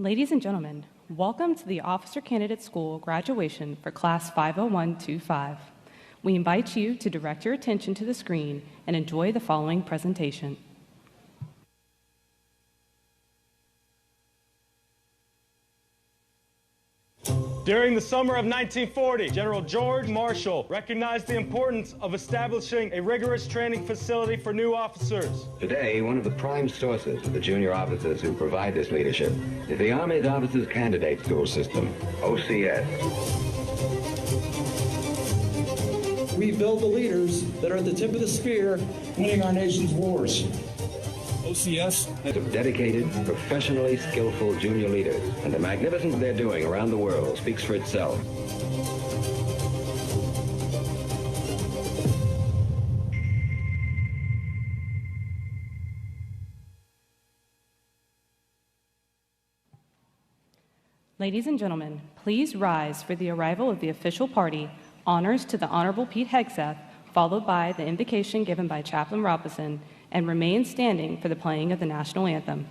Ladies and gentlemen, welcome to the Officer Candidate School graduation for Class 50125. We invite you to direct your attention to the screen and enjoy the following presentation. During the summer of 1940, General George Marshall recognized the importance of establishing a rigorous training facility for new officers. Today, one of the prime sources of the junior officers who provide this leadership is the Army's Officers Candidate School System, OCS. We build the leaders that are at the tip of the spear, winning our nation's wars. OCS Of dedicated, professionally skillful junior leaders, and the magnificence they're doing around the world speaks for itself. Ladies and gentlemen, please rise for the arrival of the official party, honors to the Honorable Pete Hegseth, followed by the invocation given by Chaplain Robinson, and remain standing for the playing of the national anthem.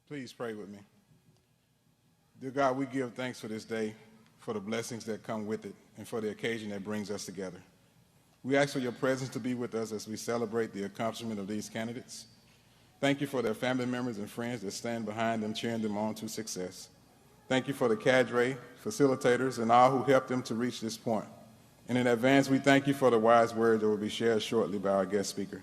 Please pray with me. Dear God, we give thanks for this day, for the blessings that come with it, and for the occasion that brings us together. We ask for your presence to be with us as we celebrate the accomplishment of these candidates. Thank you for their family members and friends that stand behind them, cheering them on to success. Thank you for the cadre, facilitators, and all who helped them to reach this point. And in advance, we thank you for the wise words that will be shared shortly by our guest speaker.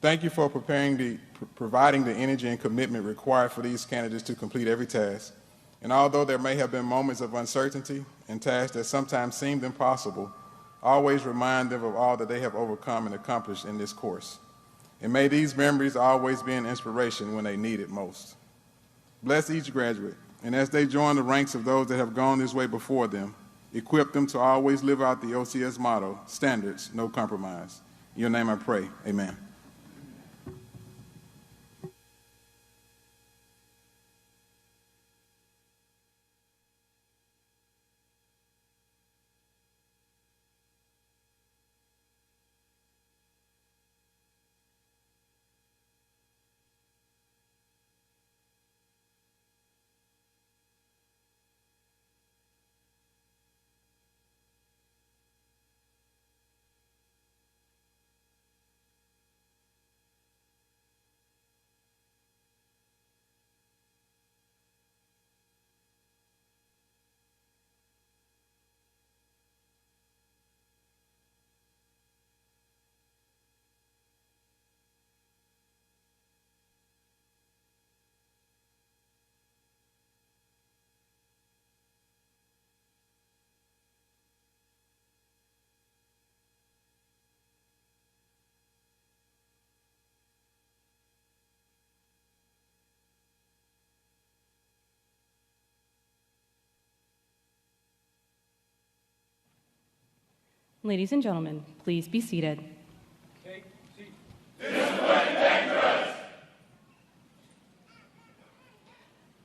Thank you for providing the energy and commitment required for these candidates to complete every task. And although there may have been moments of uncertainty and tasks that sometimes seemed impossible, always remind them of all that they have overcome and accomplished in this course. And may these memories always be an inspiration when they need it most. Bless each graduate, and as they join the ranks of those that have gone this way before them, equip them to always live out the OCS motto, standards, no compromise. In your name I pray, amen. Ladies and gentlemen, please be seated. Take seat. Discipline dangerous.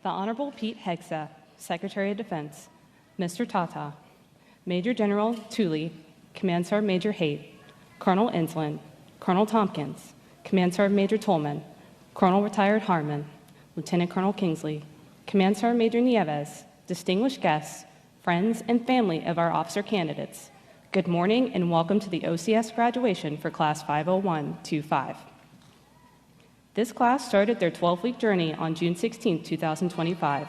The Honorable Pete Hegseth, Secretary of Defense, Mr. Tata, Major General Tooley, Command Sergeant Major Haight, Colonel Insland, Colonel Tompkins, Command Sergeant Major Tolman, Colonel Retired Harmon, Lieutenant Colonel Kingsley, Command Sergeant Major Nieves, distinguished guests, friends, and family of our officer candidates. Good morning and welcome to the OCS graduation for Class 50125. This class started their 12-week journey on June 16, 2025.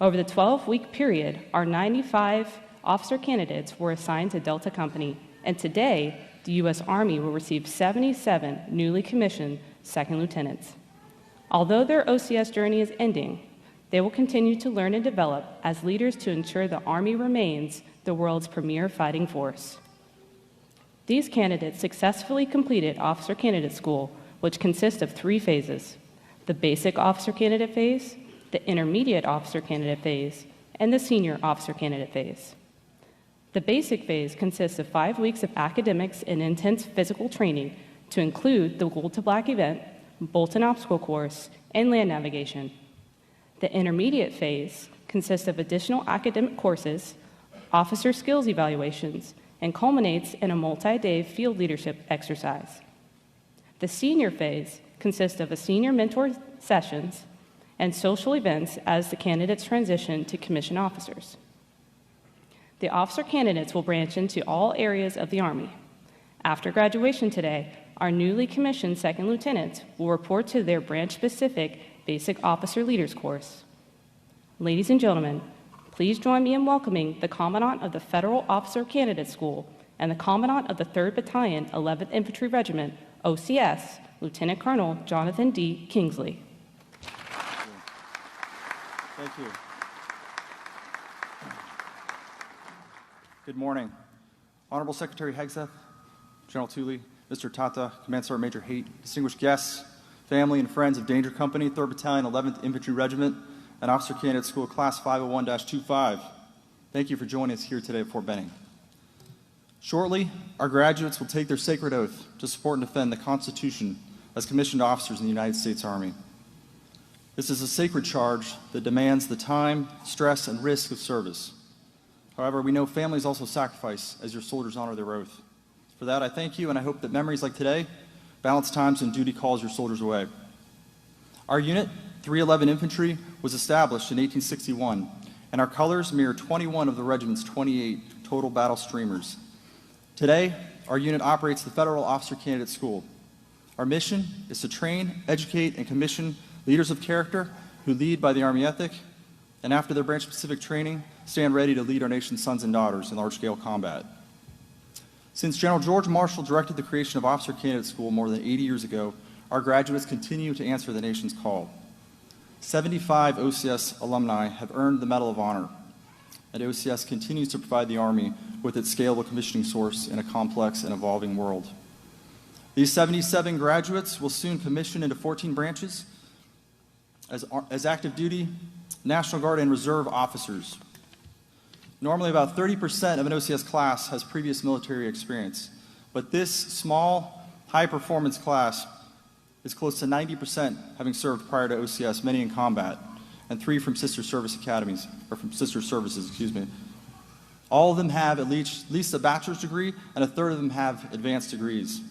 Over the 12-week period, our 95 officer candidates were assigned to Delta Company, and today, the U.S. Army will receive 77 newly commissioned second lieutenants. Although their OCS journey is ending, they will continue to learn and develop as leaders to ensure the Army remains the world's premier fighting force. These candidates successfully completed Officer Candidate School, which consists of 3 phases: the Basic Officer Candidate Phase, the Intermediate Officer Candidate Phase, and the Senior Officer Candidate Phase. The Basic Phase consists of 5 weeks of academics and intense physical training to include the Gold to Black event, Bolton Obstacle Course, and land navigation. The Intermediate Phase consists of additional academic courses, officer skills evaluations, and culminates in a multi-day field leadership exercise. The Senior Phase consists of a senior mentor sessions and social events as the candidates transition to commissioned officers. The officer candidates will branch into all areas of the Army. After graduation today, our newly commissioned second lieutenants will report to their branch-specific Basic Officer Leaders course. Ladies and gentlemen, please join me in welcoming the Commandant of the Federal Officer Candidate School and the Commandant of the 3rd Battalion, 11th Infantry Regiment, OCS, Lieutenant Colonel Jonathan D. Kingsley. Thank you. Good morning. Honorable Secretary Hegseth, General Tooley, Mr. Tata, Command Sergeant Major Haight, distinguished guests, family and friends of Danger Company, 3rd Battalion, 11th Infantry Regiment, and Officer Candidate School Class 501-25. Thank you for joining us here today at Fort Benning. Shortly, our graduates will take their sacred oath to support and defend the Constitution as commissioned officers in the United States Army. This is a sacred charge that demands the time, stress, and risk of service. However, we know families also sacrifice as your soldiers honor their oath. For that, I thank you, and I hope that memories like today balance times when duty calls your soldiers away. Our unit, 311 Infantry, was established in 1861, and our colors mirror 21 of the regiment's 28 total battle streamers. Today, our unit operates the Federal Officer Candidate School. Our mission is to train, educate, and commission leaders of character who lead by the Army ethic, and after their branch-specific training, stand ready to lead our nation's sons and daughters in large-scale combat. Since General George Marshall directed the creation of Officer Candidate School more than 80 years ago, our graduates continue to answer the nation's call. 75 OCS alumni have earned the Medal of Honor, and OCS continues to provide the Army with its scalable commissioning source in a complex and evolving world. These 77 graduates will soon commission into 14 branches as active duty, National Guard, and Reserve officers. Normally, about 30% of an OCS class has previous military experience, but this small, high-performance class is close to 90% having served prior to OCS, many in combat, and 3 from sister services. All of them have at least a bachelor's degree, and a third of them have advanced degrees.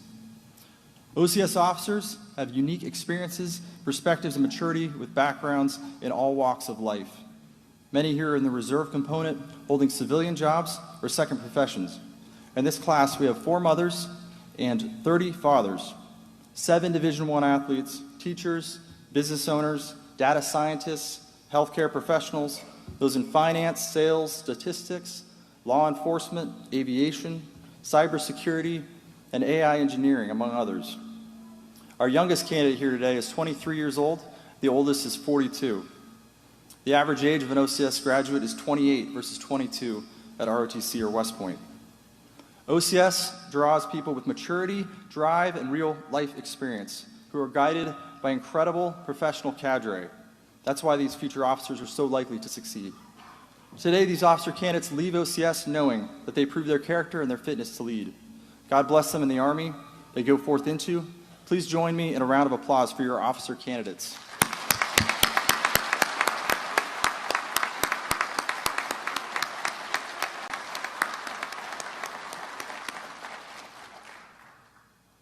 OCS officers have unique experiences, perspectives, and maturity with backgrounds in all walks of life. Many here are in the reserve component, holding civilian jobs or second professions. In this class, we have 4 mothers and 30 fathers, 7 Division I athletes, teachers, business owners, data scientists, healthcare professionals, those in finance, sales, statistics, law enforcement, aviation, cybersecurity, and AI engineering, among others. Our youngest candidate here today is 23 years old. The oldest is 42. The average age of an OCS graduate is 28 versus 22 at ROTC or West Point. OCS draws people with maturity, drive, and real-life experience who are guided by incredible professional cadre. That's why these future officers are so likely to succeed. Today, these officer candidates leave OCS knowing that they prove their character and their fitness to lead. God bless them in the Army they go forth into. Please join me in a round of applause for your officer candidates.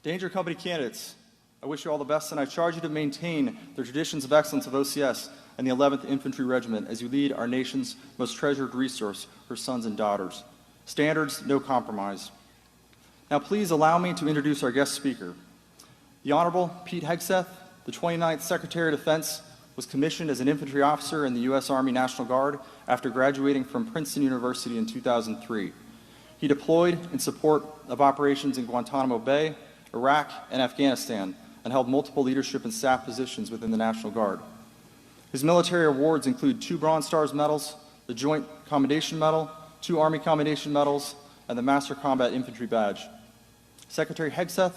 Danger Company candidates, I wish you all the best, and I charge you to maintain the traditions of excellence of OCS and the 11th Infantry Regiment as you lead our nation's most treasured resource, her sons and daughters. Standards, no compromise. Now please allow me to introduce our guest speaker. The Honorable Pete Hegseth, the 29th Secretary of Defense, was commissioned as an infantry officer in the U.S. Army National Guard after graduating from Princeton University in 2003. He deployed in support of operations in Guantanamo Bay, Iraq, and Afghanistan, and held multiple leadership and staff positions within the National Guard. His military awards include 2 Bronze Stars medals, the Joint Commendation Medal, 2 Army Commendation Medals, and the Master Combat Infantry Badge. Secretary Hegseth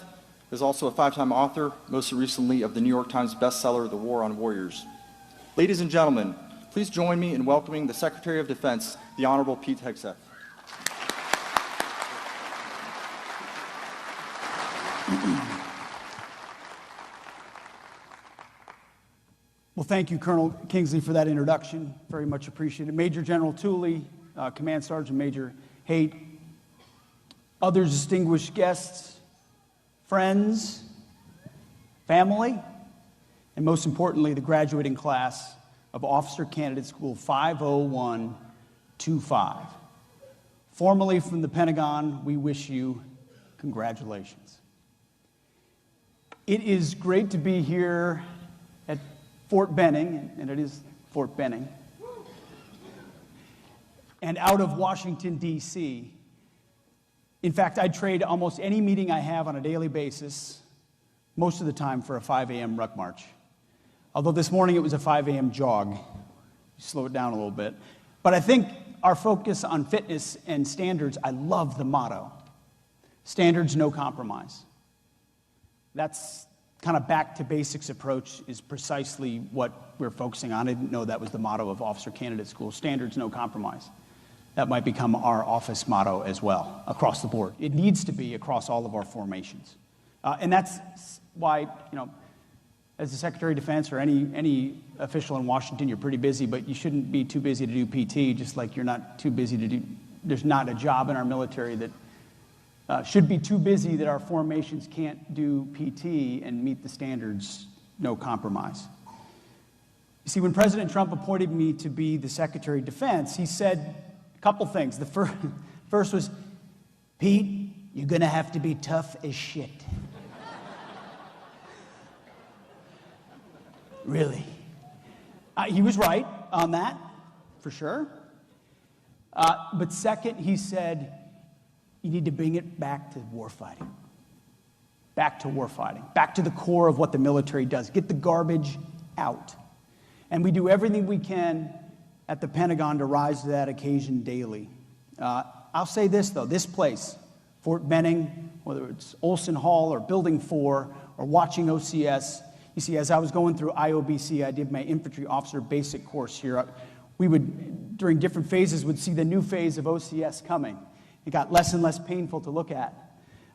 is also a 5-time author, most recently of the New York Times bestseller, The War on Warriors. Ladies and gentlemen, please join me in welcoming the Secretary of Defense, the Honorable Pete Hegseth. Well, thank you, Colonel Kingsley, for that introduction. Very much appreciated. Major General Tooley, Command Sergeant Major Haight, other distinguished guests, friends, family, and most importantly, the graduating class of Officer Candidate School 50125. Formally from the Pentagon, we wish you congratulations. It is great to be here at Fort Benning, and it is Fort Benning, and out of Washington, D.C. In fact, I'd trade almost any meeting I have on a daily basis, most of the time, for a 5 a.m. ruck march. Although this morning it was a 5 a.m. jog. Slow it down a little bit. But I think our focus on fitness and standards, I love the motto. Standards, no compromise. That's kind of back to basics approach is precisely what we're focusing on. I didn't know that was the motto of Officer Candidate School. Standards, no compromise. That might become our office motto as well, across the board. It needs to be across all of our formations. And that's why, as the Secretary of Defense or any official in Washington, you're pretty busy, but you shouldn't be too busy to do PT, just like you're not too busy to do, there's not a job in our military that should be too busy that our formations can't do PT and meet the standards, no compromise. You see, when President Trump appointed me to be the Secretary of Defense, he said a couple things. The first was, Pete, you're going to have to be tough as shit. Really? He was right on that, for sure. But second, he said, you need to bring it back to warfighting. Back to warfighting. Back to the core of what the military does. Get the garbage out. And we do everything we can at the Pentagon to rise to that occasion daily. I'll say this, though. This place, Fort Benning, whether it's Olson Hall or Building 4 or watching OCS, you see, as I was going through IOBC, I did my infantry officer basic course here. We would, during different phases, would see the new phase of OCS coming. It got less and less painful to look at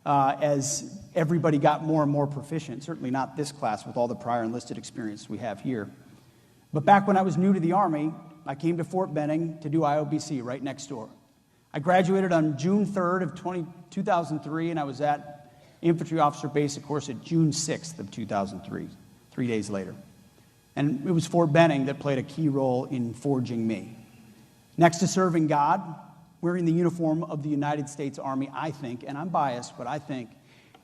as everybody got more and more proficient. Certainly not this class with all the prior enlisted experience we have here. But back when I was new to the Army, I came to Fort Benning to do IOBC right next door. I graduated on June 3rd of 2003, and I was at infantry officer basic course at June 6th of 2003. 3 days later. And it was Fort Benning that played a key role in forging me. Next to serving God, wearing the uniform of the United States Army, I think, and I'm biased, but I think,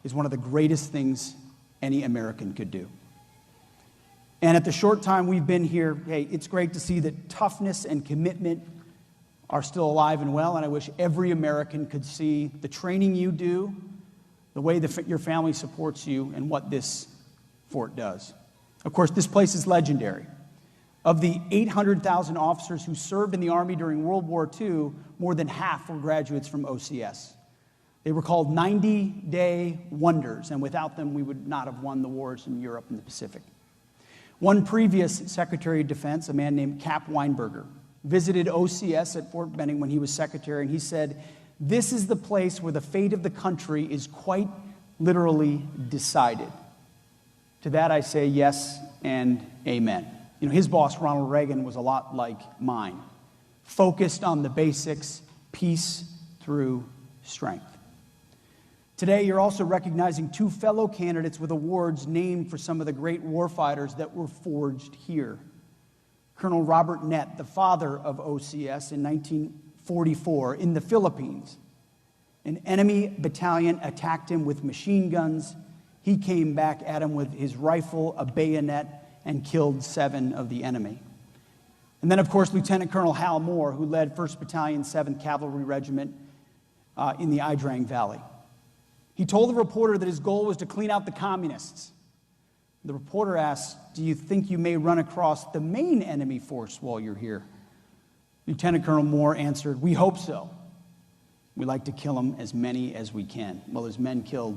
is one of the greatest things any American could do. And at the short time we've been here, hey, it's great to see that toughness and commitment are still alive and well, and I wish every American could see the training you do, the way your family supports you, and what this fort does. Of course, this place is legendary. Of the 800,000 officers who served in the Army during World War II, more than half were graduates from OCS. They were called 90-day wonders, and without them, we would not have won the wars in Europe and the Pacific. One previous Secretary of Defense, a man named Cap Weinberger, visited OCS at Fort Benning when he was secretary, and he said, "This is the place where the fate of the country is quite literally decided." To that I say yes and amen. His boss, Ronald Reagan, was a lot like mine, focused on the basics, peace through strength. Today, you're also recognizing 2 fellow candidates with awards named for some of the great warfighters that were forged here. Colonel Robert Nett, the father of OCS, in 1944 in the Philippines. An enemy battalion attacked him with machine guns. He came back at him with his rifle, a bayonet, and killed 7 of the enemy. And then, of course, Lieutenant Colonel Hal Moore, who led 1st Battalion, 7th Cavalry Regiment in the Idrang Valley. He told the reporter that his goal was to clean out the communists. The reporter asked, "Do you think you may run across the main enemy force while you're here?" Lieutenant Colonel Moore answered, "We hope so. We like to kill them as many as we can." Well, his men killed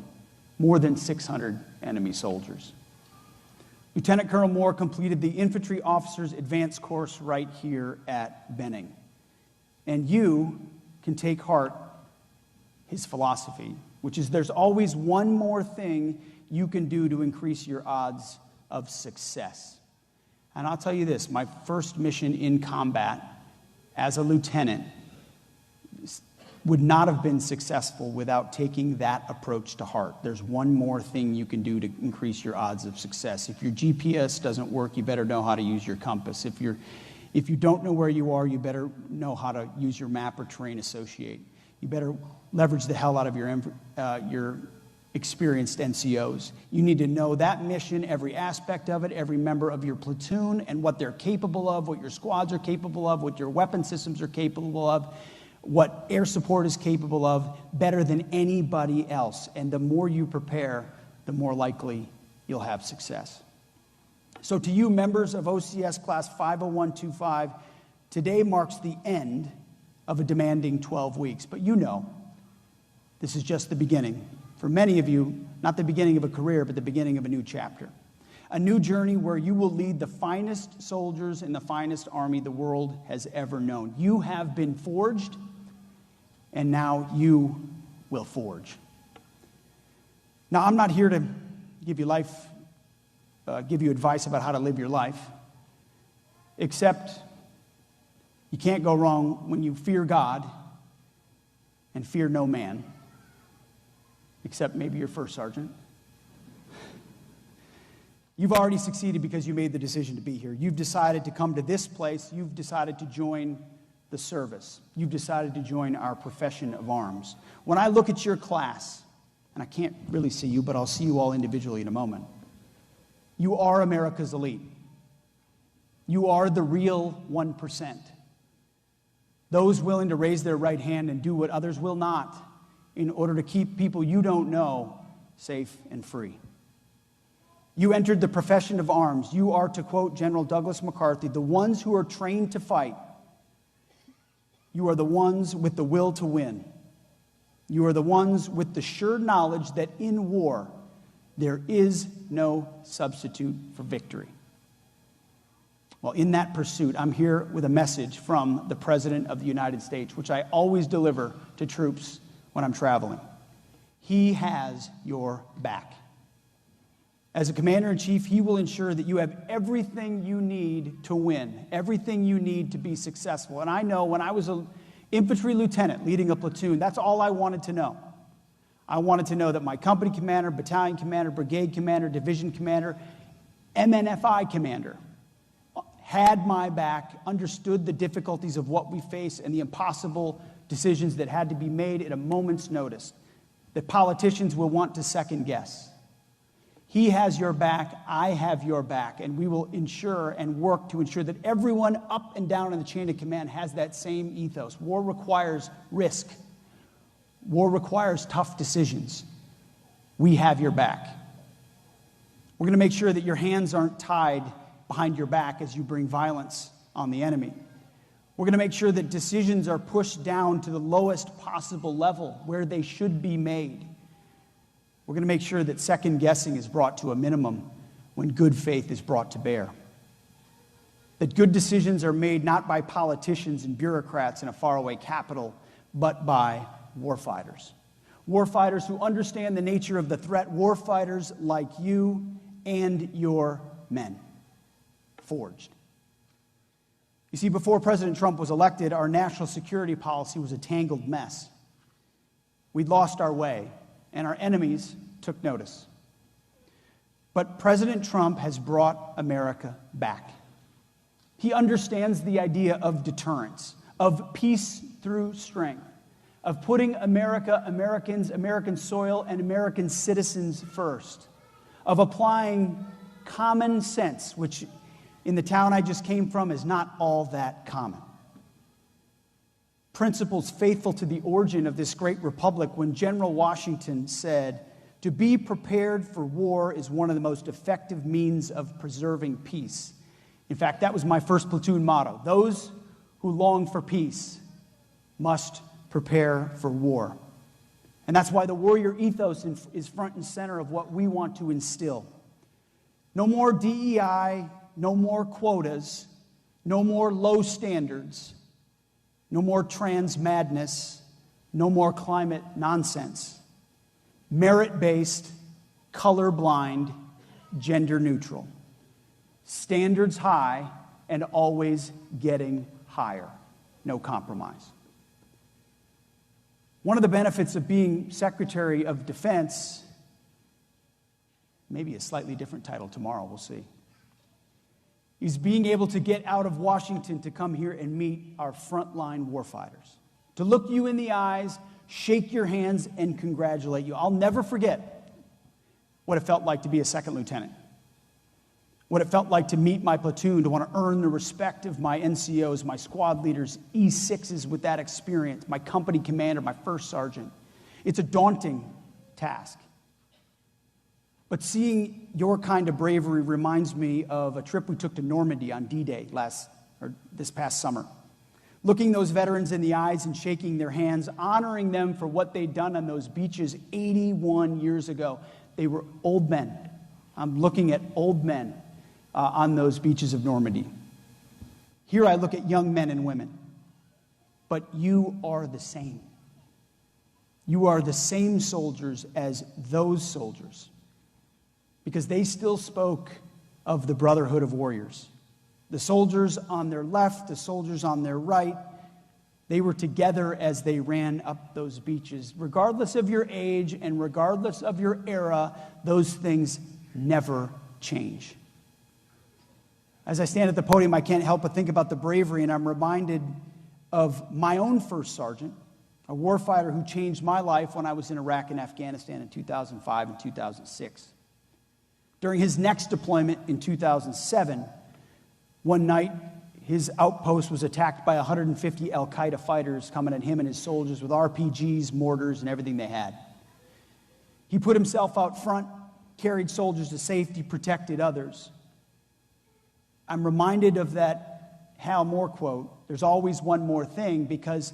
more than 600 enemy soldiers. Lieutenant Colonel Moore completed the Infantry Officers Advanced Course right here at Benning. And you can take heart his philosophy, which is there's always one more thing you can do to increase your odds of success. And I'll tell you this, my first mission in combat as a lieutenant would not have been successful without taking that approach to heart. There's one more thing you can do to increase your odds of success. If your GPS doesn't work, you better know how to use your compass. If you don't know where you are, you better know how to use your map or terrain associate. You better leverage the hell out of your experienced NCOs. You need to know that mission, every aspect of it, every member of your platoon, and what they're capable of, what your squads are capable of, what your weapon systems are capable of, what air support is capable of, better than anybody else. And the more you prepare, the more likely you'll have success. So to you, members of OCS Class 50125, today marks the end of a demanding 12 weeks. But you know, this is just the beginning. For many of you, not the beginning of a career, but the beginning of a new chapter. A new journey where you will lead the finest soldiers in the finest army the world has ever known. You have been forged, and now you will forge. Now, I'm not here to give you advice about how to live your life, except you can't go wrong when you fear God and fear no man, except maybe your first sergeant. You've already succeeded because you made the decision to be here. You've decided to come to this place. You've decided to join the service. You've decided to join our profession of arms. When I look at your class, and I can't really see you, but I'll see you all individually in a moment, you are America's elite. You are the real 1%. Those willing to raise their right hand and do what others will not in order to keep people you don't know safe and free. You entered the profession of arms. You are, to quote General Douglas MacArthur, the ones who are trained to fight. You are the ones with the will to win. You are the ones with the sure knowledge that in war, there is no substitute for victory. Well, in that pursuit, I'm here with a message from the President of the United States, which I always deliver to troops when I'm traveling. He has your back. As a commander-in-chief, he will ensure that you have everything you need to win, everything you need to be successful. And I know when I was an infantry lieutenant leading a platoon, that's all I wanted to know. I wanted to know that my company commander, battalion commander, brigade commander, division commander, MNFI commander had my back, understood the difficulties of what we face and the impossible decisions that had to be made at a moment's notice, that politicians will want to second guess. He has your back, I have your back, and we will ensure and work to ensure that everyone up and down in the chain of command has that same ethos. War requires risk. War requires tough decisions. We have your back. We're going to make sure that your hands aren't tied behind your back as you bring violence on the enemy. We're going to make sure that decisions are pushed down to the lowest possible level where they should be made. We're going to make sure that second guessing is brought to a minimum when good faith is brought to bear. That good decisions are made not by politicians and bureaucrats in a faraway capital, but by warfighters. Warfighters who understand the nature of the threat. Warfighters like you and your men. Forged. You see, before President Trump was elected, our national security policy was a tangled mess. We'd lost our way, and our enemies took notice. But President Trump has brought America back. He understands the idea of deterrence, of peace through strength, of putting America, Americans, American soil, and American citizens first, of applying common sense, which in the town I just came from is not all that common. Principles faithful to the origin of this great republic when General Washington said, "To be prepared for war is one of the most effective means of preserving peace." In fact, that was my first platoon motto. Those who long for peace must prepare for war. And that's why the warrior ethos is front and center of what we want to instill. No more DEI, no more quotas, no more low standards, no more trans madness, no more climate nonsense. Merit-based, colorblind, gender-neutral. Standards high and always getting higher. No compromise. One of the benefits of being Secretary of Defense, maybe a slightly different title tomorrow, we'll see, is being able to get out of Washington to come here and meet our frontline warfighters. To look you in the eyes, shake your hands, and congratulate you. I'll never forget what it felt like to be a second lieutenant. What it felt like to meet my platoon, to want to earn the respect of my NCOs, my squad leaders, E6s with that experience, my company commander, my first sergeant. It's a daunting task. But seeing your kind of bravery reminds me of a trip we took to Normandy on D-Day this past summer. Looking those veterans in the eyes and shaking their hands, honoring them for what they'd done on those beaches 81 years ago. They were old men. I'm looking at old men on those beaches of Normandy. Here I look at young men and women. But you are the same. You are the same soldiers as those soldiers. Because they still spoke of the brotherhood of warriors. The soldiers on their left, the soldiers on their right, they were together as they ran up those beaches. Regardless of your age and regardless of your era, those things never change. As I stand at the podium, I can't help but think about the bravery, and I'm reminded of my own first sergeant, a warfighter who changed my life when I was in Iraq and Afghanistan in 2005 and 2006. During his next deployment in 2007, one night, his outpost was attacked by 150 al-Qaeda fighters coming at him and his soldiers with RPGs, mortars, and everything they had. He put himself out front, carried soldiers to safety, protected others. I'm reminded of that Hal Moore quote, "There's always one more thing," because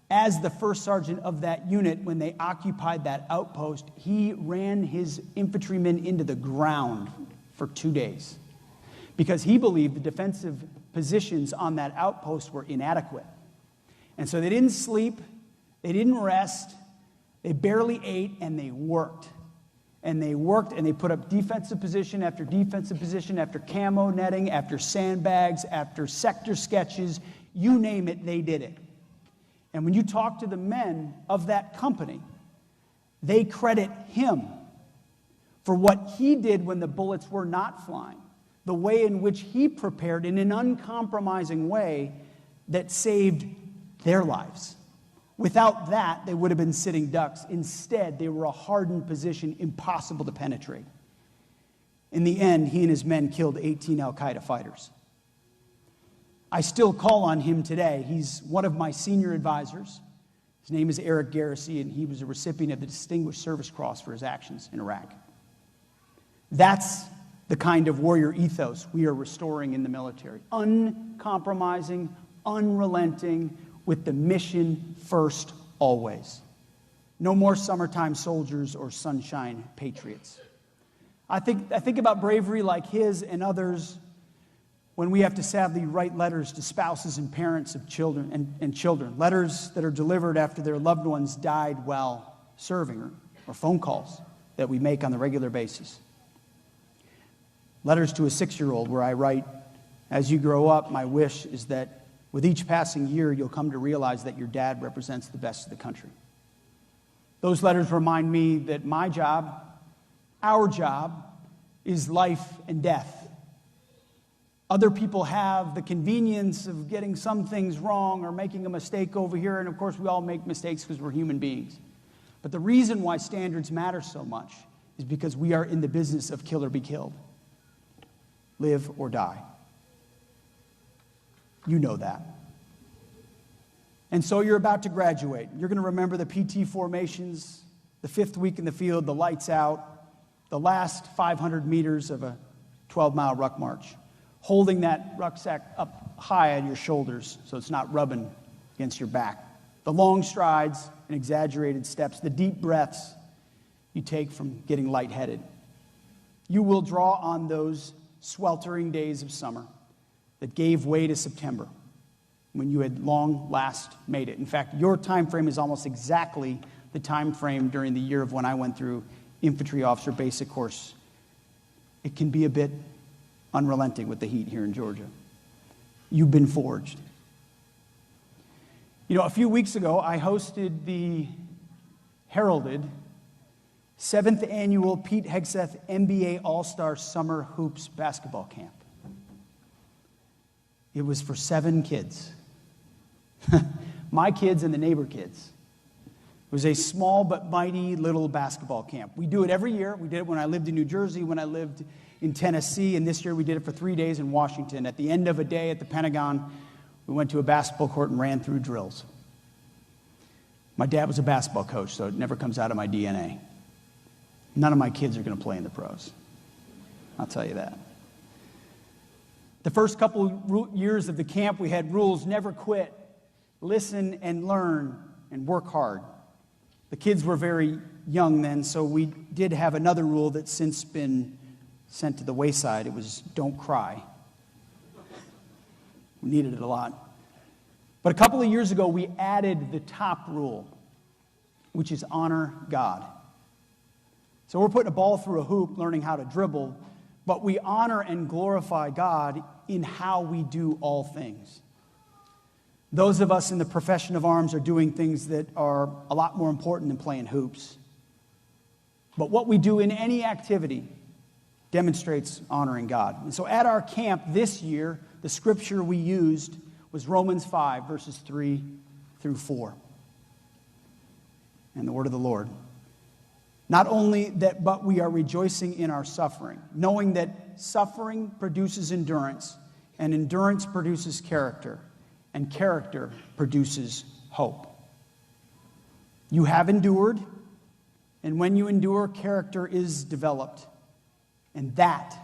as the first sergeant of that unit, when they occupied that outpost, he ran his infantrymen into the ground for 2 days because he believed the defensive positions on that outpost were inadequate. And so they didn't sleep, they didn't rest, they barely ate, and they worked. And they worked, and they put up defensive position after defensive position, after camo netting, after sandbags, after sector sketches, you name it, they did it. And when you talk to the men of that company, they credit him for what he did when the bullets were not flying, the way in which he prepared in an uncompromising way that saved their lives. Without that, they would have been sitting ducks. Instead, they were a hardened position, impossible to penetrate. In the end, he and his men killed 18 al-Qaeda fighters. I still call on him today. He's one of my senior advisors. His name is Eric Garrissey, and he was a recipient of the Distinguished Service Cross for his actions in Iraq. That's the kind of warrior ethos we are restoring in the military. Uncompromising, unrelenting, with the mission first always. No more summertime soldiers or sunshine patriots. I think about bravery like his and others when we have to sadly write letters to spouses and parents of children and children, letters that are delivered after their loved ones died while serving, or phone calls that we make on a regular basis. Letters to a 6-year-old where I write, "As you grow up, my wish is that with each passing year, you'll come to realize that your dad represents the best of the country." Those letters remind me that my job, our job, is life and death. Other people have the convenience of getting some things wrong or making a mistake over here. And of course, we all make mistakes because we're human beings. But the reason why standards matter so much is because we are in the business of kill or be killed. Live or die. You know that. And so you're about to graduate. You're going to remember the PT formations, the 5th week in the field, the lights out, the last 500 meters of a 12-mile ruck march, holding that rucksack up high on your shoulders so it's not rubbing against your back. The long strides and exaggerated steps, the deep breaths you take from getting lightheaded. You will draw on those sweltering days of summer that gave way to September, when you had long last made it. In fact, your time frame is almost exactly the time frame during the year of when I went through infantry officer basic course. It can be a bit unrelenting with the heat here in Georgia. You've been forged. You know, a few weeks ago, I hosted the heralded 7th annual Pete Hegseth NBA All-Star Summer Hoops basketball camp. It was for 7 kids. My kids and the neighbor kids. It was a small but mighty little basketball camp. We do it every year. We did it when I lived in New Jersey, when I lived in Tennessee, and this year we did it for 3 days in Washington. At the end of a day at the Pentagon, we went to a basketball court and ran through drills. My dad was a basketball coach, so it never comes out of my DNA. None of my kids are going to play in the pros. I'll tell you that. The first couple years of the camp, we had rules: never quit, listen and learn, and work hard. The kids were very young then, so we did have another rule that's since been sent to the wayside. It was don't cry. We needed it a lot. But a couple of years ago, we added the top rule, which is honor God. So we're putting a ball through a hoop, learning how to dribble, but we honor and glorify God in how we do all things. Those of us in the profession of arms are doing things that are a lot more important than playing hoops. But what we do in any activity demonstrates honoring God. And so at our camp this year, the scripture we used was Romans 5, verses 3 through 4. And the word of the Lord. Not only that, but we are rejoicing in our suffering, knowing that suffering produces endurance, and endurance produces character, and character produces hope. You have endured, and when you endure, character is developed, and that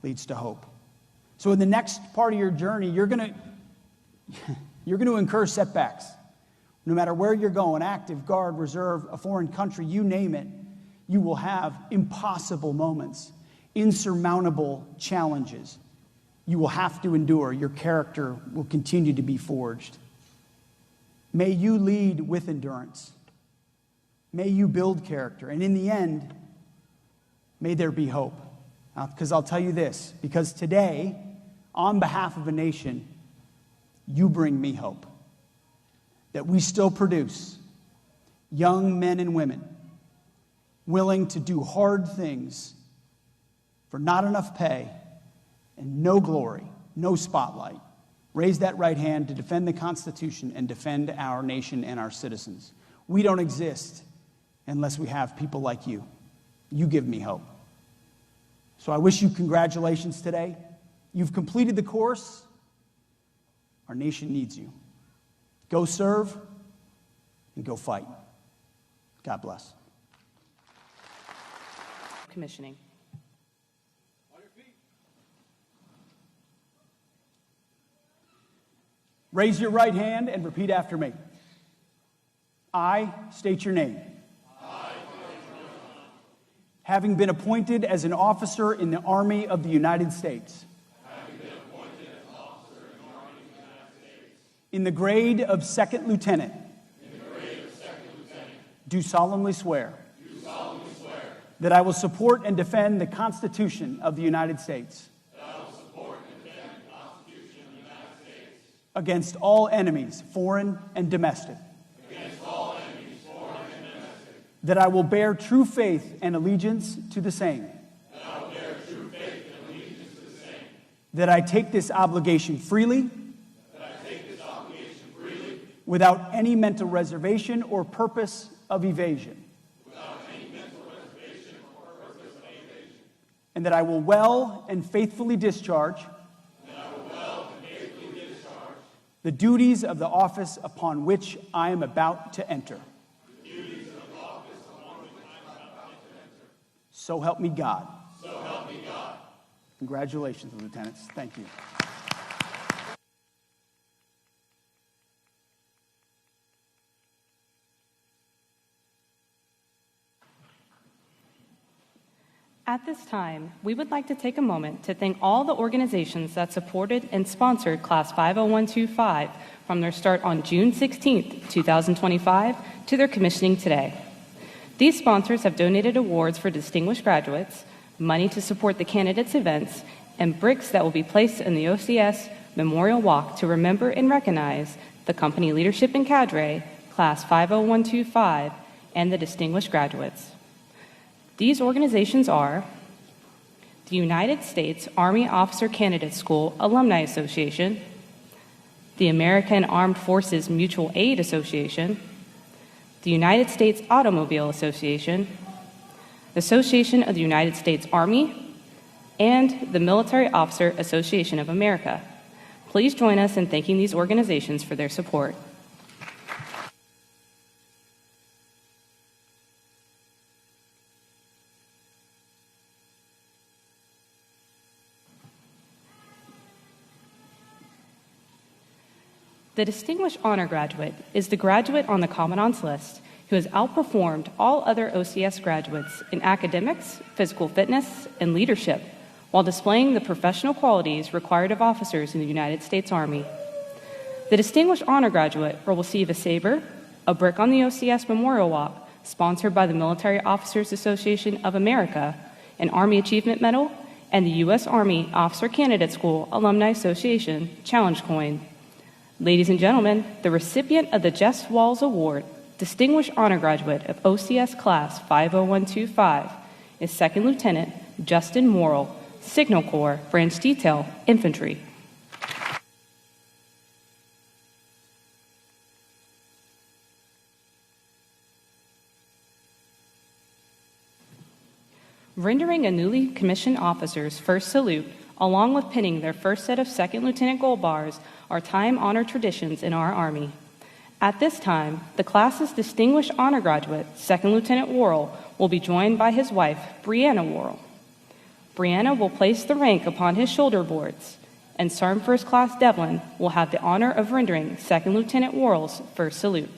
leads to hope. So in the next part of your journey, you're going to incur setbacks. No matter where you're going, active, guard, reserve, a foreign country, you name it, you will have impossible moments, insurmountable challenges. You will have to endure. Your character will continue to be forged. May you lead with endurance. May you build character. And in the end, may there be hope. Because I'll tell you this, because today, on behalf of a nation, you bring me hope. That we still produce young men and women willing to do hard things for not enough pay and no glory, no spotlight. Raise that right hand to defend the Constitution and defend our nation and our citizens. We don't exist unless we have people like you. You give me hope. So I wish you congratulations today. You've completed the course. Our nation needs you. Go serve and go fight. God bless. Commissioning. Raise your right hand and repeat after me. I state your name. Having been appointed as an officer in the Army of the United States. In the grade of second lieutenant. Do solemnly swear. That I will support and defend the Constitution of the United States. Against all enemies, foreign and domestic. That I will bear true faith and allegiance to the same. that I take this obligation freely, without any mental reservation or purpose of evasion, and that I will well and faithfully discharge the duties of the office upon which I am about to enter. So help me God. Congratulations, lieutenants. Thank you. At this time, we would like to take a moment to thank all the organizations that supported and sponsored Class 50125 from their start on June 16, 2025, to their commissioning today. These sponsors have donated awards for distinguished graduates, money to support the candidates' events, and bricks that will be placed in the OCS Memorial Walk to remember and recognize the company leadership and cadre, Class 50125, and the distinguished graduates. These organizations are the United States Army Officer Candidate School Alumni Association, the American Armed Forces Mutual Aid Association, the United States Automobile Association, the Association of the United States Army, and the Military Officer Association of America. Please join us in thanking these organizations for their support. The Distinguished Honor Graduate is the graduate on the Commandant's list who has outperformed all other OCS graduates in academics, physical fitness, and leadership while displaying the professional qualities required of officers in the United States Army. The Distinguished Honor Graduate will receive a saber, a brick on the OCS Memorial Walk, sponsored by the Military Officers Association of America, an Army Achievement Medal, and the U.S. Army Officer Candidate School Alumni Association Challenge Coin. Ladies and gentlemen, the recipient of the Jess Walls Award, Distinguished Honor Graduate of OCS Class 50125, is Second Lieutenant Justin Morrill, Signal Corps, Branch Detail, Infantry. Rendering a newly commissioned officer's first salute, along with pinning their first set of second lieutenant gold bars, are time-honored traditions in our Army. At this time, the class's Distinguished Honor Graduate, Second Lieutenant Worrell, will be joined by his wife, Brianna Worrell. Brianna will place the rank upon his shoulder boards, and Sergeant First Class Devlin will have the honor of rendering Second Lieutenant Worrell's first salute.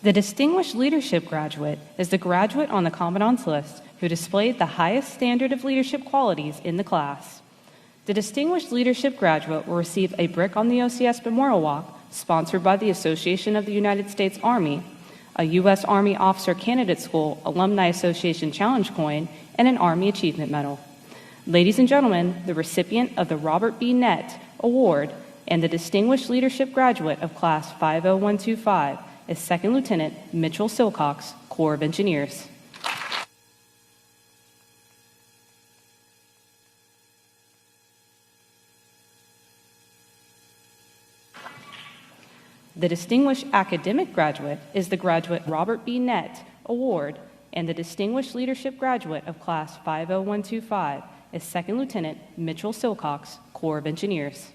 The Distinguished Leadership Graduate is the graduate on the Commandant's list who displayed the highest standard of leadership qualities in the class. The Distinguished Leadership Graduate will receive a brick on the OCS Memorial Walk, sponsored by the Association of the United States Army, a U.S. Army Officer Candidate School Alumni Association Challenge Coin, and an Army Achievement Medal. Ladies and gentlemen, the recipient of the Robert B. Nett Award and the Distinguished Leadership Graduate of Class 50125 is Second Lieutenant Mitchell Silcox, Corps of Engineers. The Distinguished Academic Graduate is the Graduate Robert B. Nett Award, and the Distinguished Leadership Graduate of Class 50125 is Second Lieutenant Mitchell Silcox, Corps of Engineers.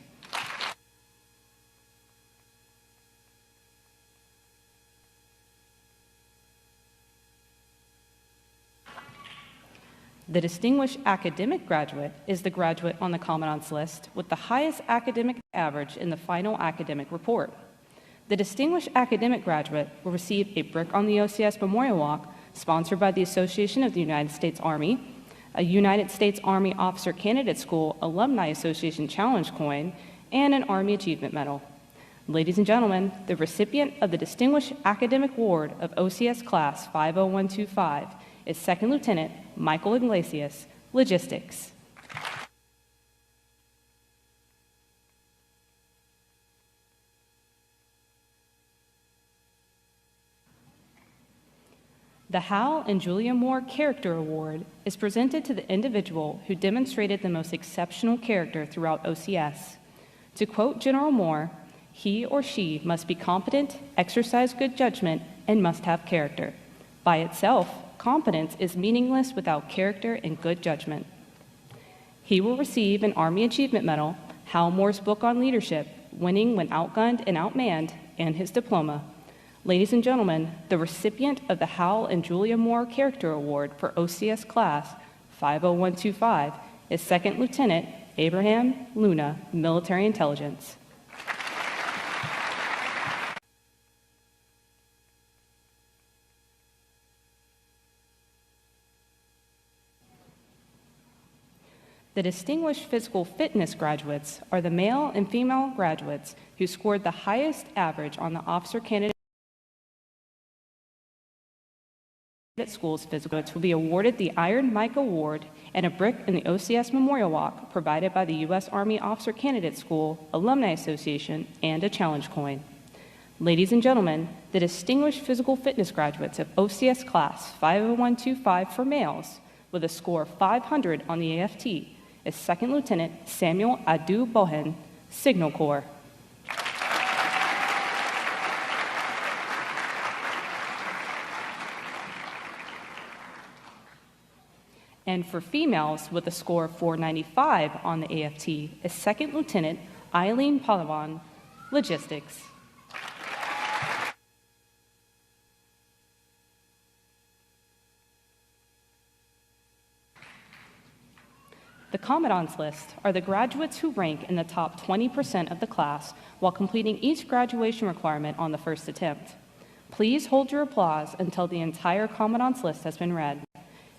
The Distinguished Academic Graduate is the graduate on the Commandant's List with the highest academic average in the final academic report. The Distinguished Academic Graduate will receive a Brick on the OCS Memorial Walk sponsored by the Association of the United States Army, a United States Army Officer Candidate School Alumni Association Challenge coin, and an Army Achievement Medal. Ladies and gentlemen, the recipient of the Distinguished Academic Award of OCS Class 50125 is Second Lieutenant Michael Iglesias, Logistics. The Hal and Julia Moore Character Award is presented to the individual who demonstrated the most exceptional character throughout OCS. To quote General Moore, he or she must be competent, exercise good judgment, and must have character. By itself, competence is meaningless without character and good judgment. He will receive an Army Achievement Medal, Hal Moore's book on leadership, Winning When Outgunned and Outmanned, and his diploma. Ladies and gentlemen, the recipient of the Hal and Julia Moore Character Award for OCS Class 50125 is Second Lieutenant Abraham Luna, Military Intelligence. The Distinguished Physical Fitness Graduates are the male and female graduates who scored the highest average on the Officer Candidate School's physical. Will be awarded the Iron Mike Award and a brick in the OCS Memorial Walk provided by the U.S. Army Officer Candidate School Alumni Association and a challenge coin. Ladies and gentlemen, the Distinguished Physical Fitness Graduates of OCS Class 50125 for males with a score of 500 on the AFT is Second Lieutenant Samuel Adu Bohen, Signal Corps. And for females with a score of 495 on the AFT is Second Lieutenant Eileen Palawan, Logistics. The Commandant's List are the graduates who rank in the top 20% of the class while completing each graduation requirement on the first attempt. Please hold your applause until the entire Commandant's List has been read.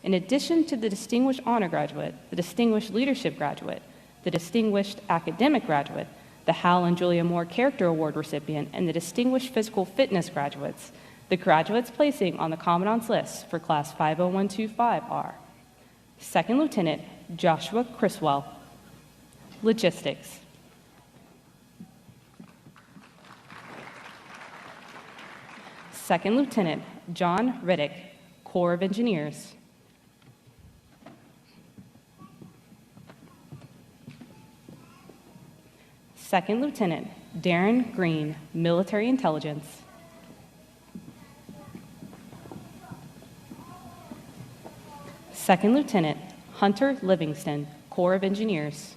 In addition to the Distinguished Honor Graduate, the Distinguished Leadership Graduate, the Distinguished Academic Graduate, the Hal and Julia Moore Character Award recipient, and the Distinguished Physical Fitness Graduates, the graduates placing on the Commandant's List for Class 50125 are Second Lieutenant Joshua Criswell, Logistics. Second Lieutenant John Riddick, Corps of Engineers. Second Lieutenant Darren Green, Military Intelligence. Second Lieutenant Hunter Livingston, Corps of Engineers.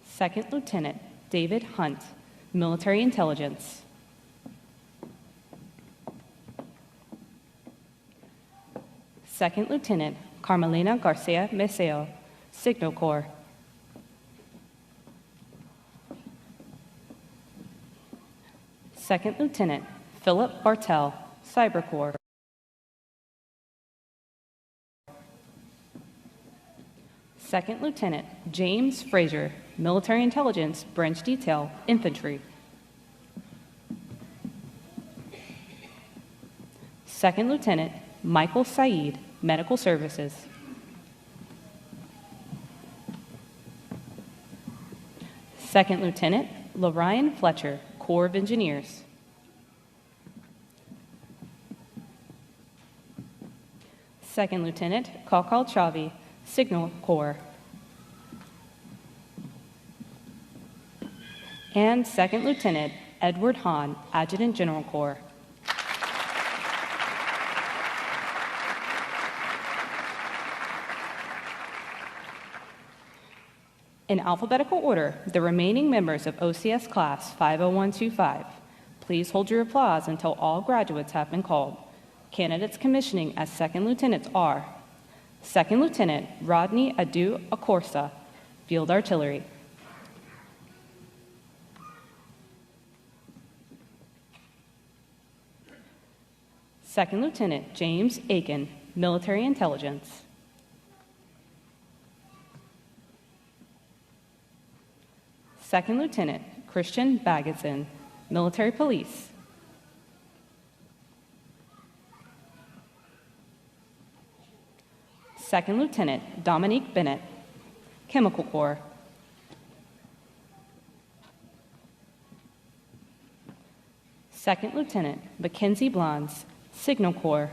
Second Lieutenant David Hunt, Military Intelligence. Second Lieutenant Carmelina Garcia Meseo, Signal Corps. Second Lieutenant Philip Bartell, Cyber Corps. Second Lieutenant James Frazier, Military Intelligence, Branch Detail, Infantry. Second Lieutenant Michael Saeed, Medical Services. Second Lieutenant Lorraine Fletcher, Corps of Engineers. Second Lieutenant Kakal Chavi, Signal Corps. and Second Lieutenant Edward Hahn, Adjutant General Corps. In alphabetical order, the remaining members of OCS Class 50125. Please hold your applause until all graduates have been called. Candidates commissioning as Second Lieutenants are Second Lieutenant Rodney Adu Acorsa, Field Artillery. Second Lieutenant James Aiken, Military Intelligence. Second Lieutenant Christian Baggison, Military Police. Second Lieutenant Dominique Bennett, Chemical Corps. Second Lieutenant Mackenzie Blondes, Signal Corps.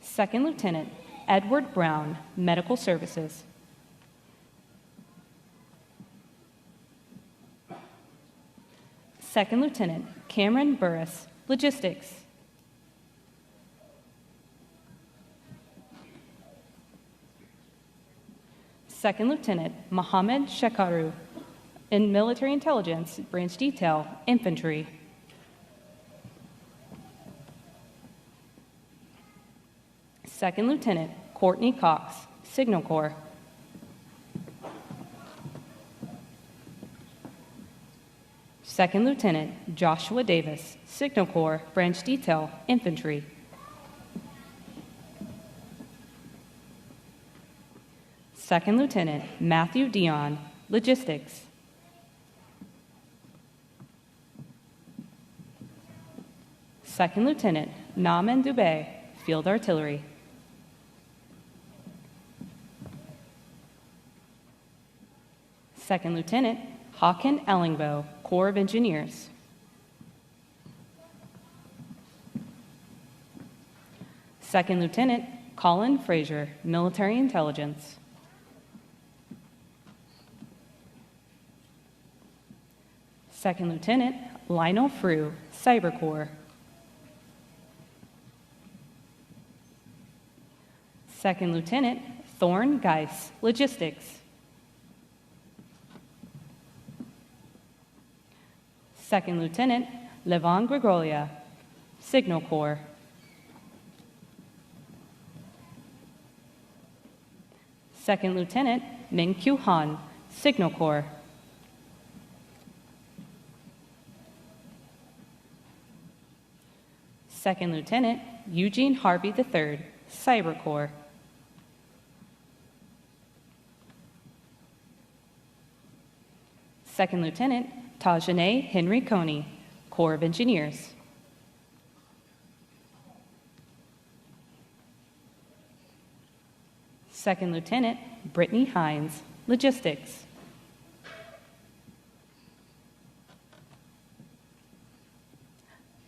Second Lieutenant Edward Brown, Medical Services. Second Lieutenant Cameron Burris, Logistics. Second Lieutenant Mohammed Shekaru, in Military Intelligence, Branch Detail, Infantry. Second Lieutenant Courtney Cox, Signal Corps. Second Lieutenant Joshua Davis, Signal Corps, Branch Detail, Infantry. Second Lieutenant Matthew Dion, Logistics. Second Lieutenant Naaman Dubé, Field Artillery. Second Lieutenant Hawken Ellingbo, Corps of Engineers. Second Lieutenant Colin Fraser, Military Intelligence. Second Lieutenant Lionel Frew, Cyber Corps. Second Lieutenant Thorne Geis, Logistics. Second Lieutenant Levon Gregolia, Signal Corps. Second Lieutenant Min Kyu Han, Signal Corps. Second Lieutenant Eugene Harvey III, Cyber Corps. Second Lieutenant Tajane Henry Coney, Corps of Engineers. Second Lieutenant Brittany Hines, Logistics.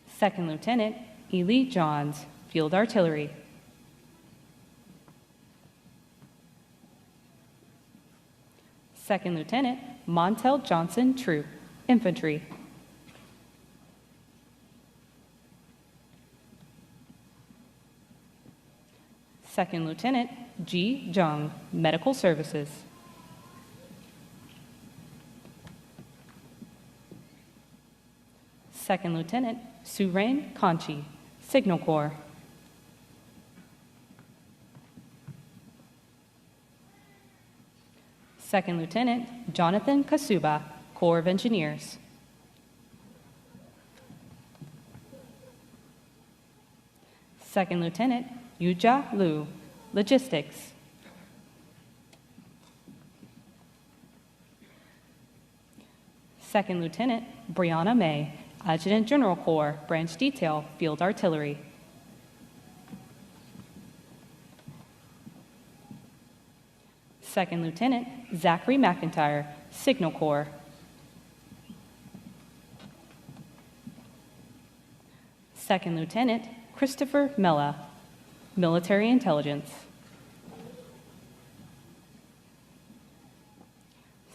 Second Lieutenant Ely Johns, Field Artillery. Second Lieutenant Montel Johnson Troop, Infantry. Second Lieutenant Ji Jung, Medical Services. Second Lieutenant Surain Conchi, Signal Corps. Second Lieutenant Jonathan Kasuba, Corps of Engineers. Second Lieutenant Yuja Liu, Logistics. Second Lieutenant Brianna May, Adjutant General Corps, Branch Detail, Field Artillery. Second Lieutenant Zachary McIntyre, Signal Corps. Second Lieutenant Christopher Mella, Military Intelligence.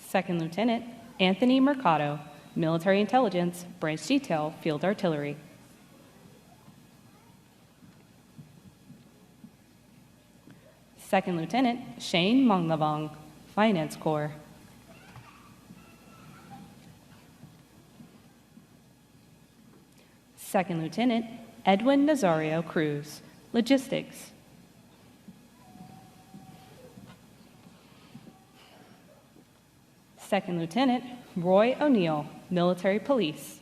Second Lieutenant Anthony Mercado, Military Intelligence, Branch Detail, Field Artillery. Second Lieutenant Shane Monglavong, Finance Corps. Second Lieutenant Edwin Nazario Cruz, Logistics. Second Lieutenant Roy O'Neill, Military Police.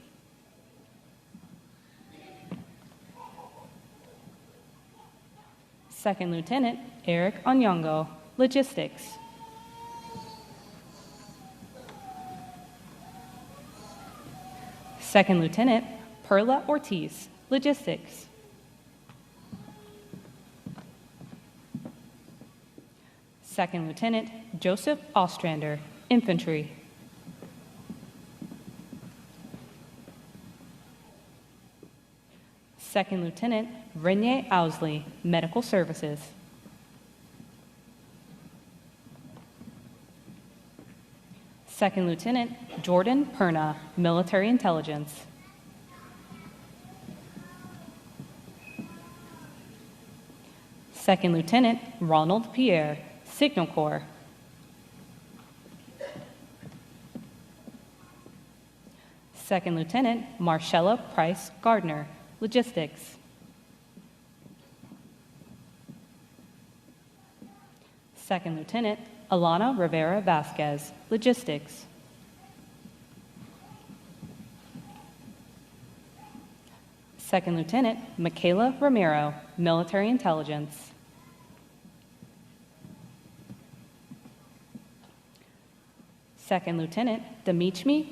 Second Lieutenant Eric Onyongo, Logistics. Second Lieutenant Perla Ortiz, Logistics. Second Lieutenant Joseph Ostrander, Infantry. Second Lieutenant Renier Owsley, Medical Services. Second Lieutenant Jordan Perna, Military Intelligence. Second Lieutenant Ronald Pierre, Signal Corps. Second Lieutenant Marcella Price Gardner, Logistics. Second Lieutenant Alana Rivera Vasquez, Logistics. Second Lieutenant Michaela Romero, Military Intelligence. Second Lieutenant Dmitry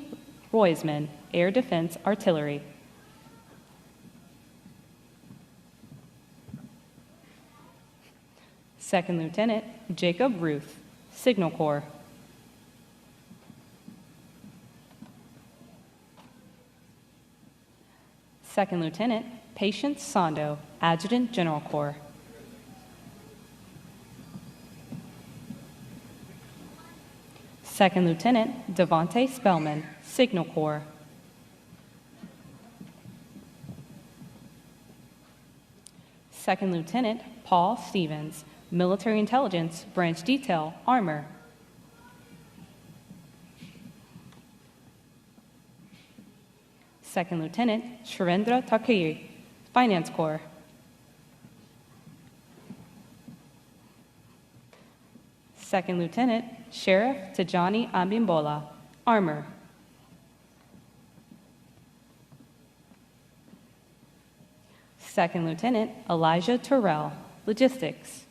Roisman, Air Defense Artillery. Second Lieutenant Jacob Ruth, Signal Corps. Second Lieutenant Patience Sando, Adjutant General Corps. Second Lieutenant Devontae Spellman, Signal Corps. Second Lieutenant Paul Stevens, Military Intelligence, Branch Detail, Armor. Second Lieutenant Sharendra Takiri, Finance Corps. Second Lieutenant Sheriff Tijani Ambimbola, Armor. Second Lieutenant Elijah Terrell, Logistics.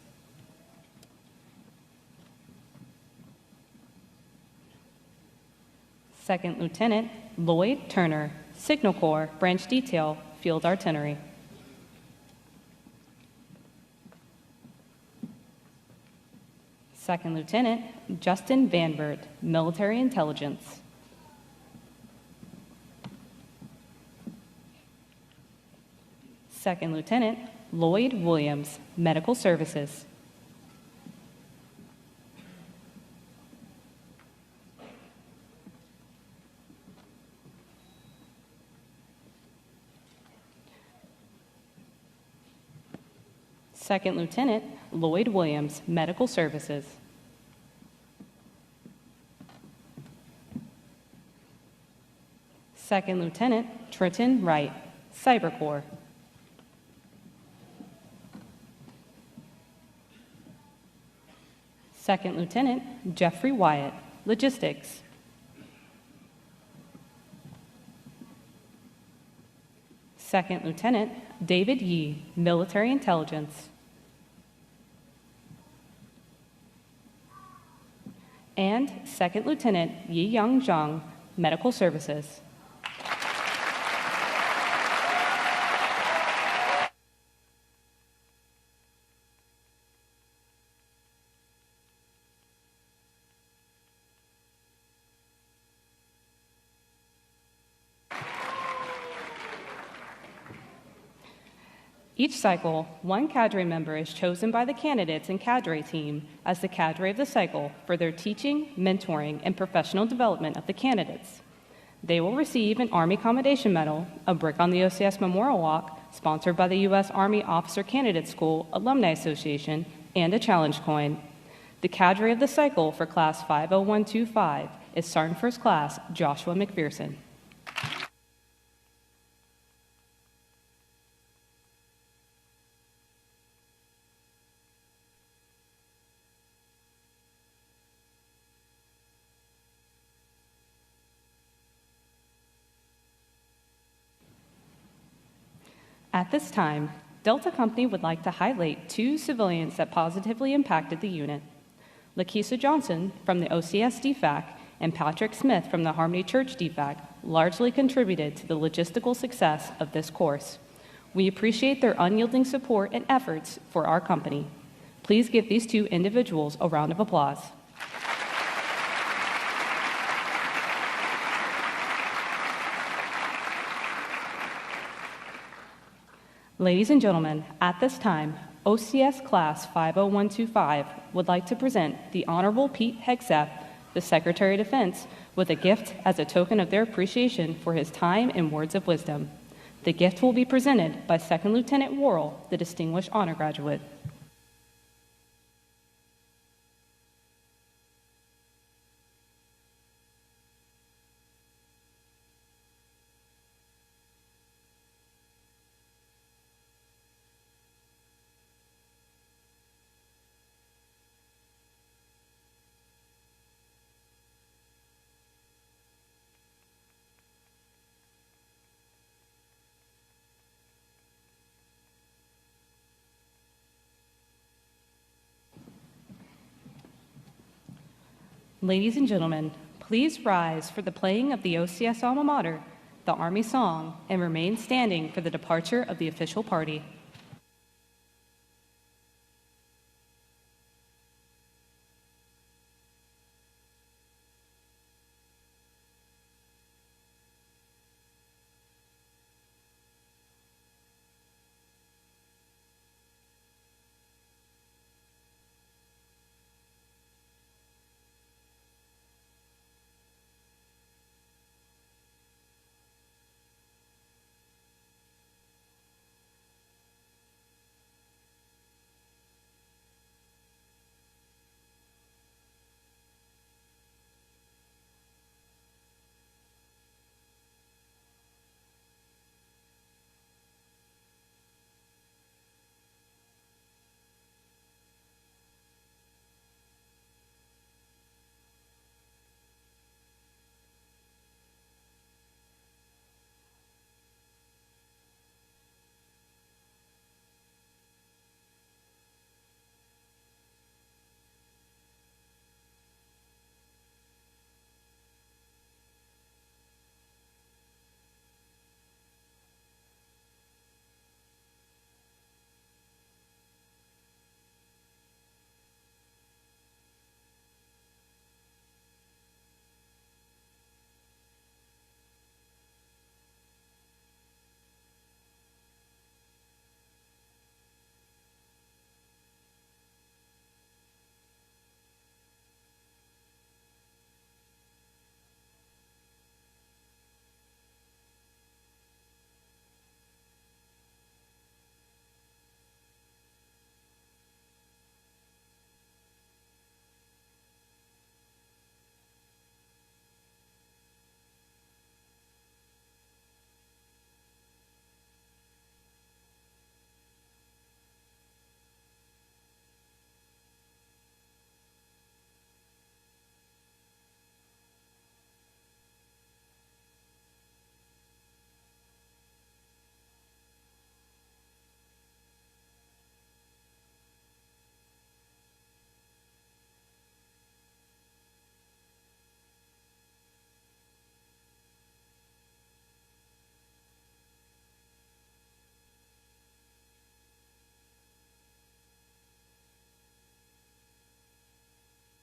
Second Lieutenant Lloyd Turner, Signal Corps, Branch Detail, Field Artillery. Second Lieutenant Justin Vanbert, Military Intelligence. Second Lieutenant Lloyd Williams, Medical Services. Second Lieutenant Lloyd Williams, Medical Services. Second Lieutenant Trenton Wright, Cyber Corps. Second Lieutenant Jeffrey Wyatt, Logistics. Second Lieutenant David Yee, Military Intelligence. And Second Lieutenant Yi Young Zhang, Medical Services. Each cycle, one cadre member is chosen by the candidates and cadre team as the cadre of the cycle for their teaching, mentoring, and professional development of the candidates. They will receive an Army Commendation Medal, a brick on the OCS Memorial Walk, sponsored by the U.S. Army Officer Candidate School Alumni Association, and a challenge coin. The cadre of the cycle for Class 50125 is Sergeant First Class Joshua McPherson. At this time, Delta Company would like to highlight two civilians that positively impacted the unit. Lakeisha Johnson from the OCS DFAC and Patrick Smith from the Harmony Church DFAC largely contributed to the logistical success of this course. We appreciate their unyielding support and efforts for our company. Please give these two individuals a round of applause. Ladies and gentlemen, at this time, OCS Class 50125 would like to present the Honorable Pete Hegseth, the Secretary of Defense, with a gift as a token of their appreciation for his time and words of wisdom. The gift will be presented by Second Lieutenant Worrell, the Distinguished Honor Graduate. Ladies and gentlemen, please rise for the playing of the OCS alma mater, the Army song, and remain standing for the departure of the official party.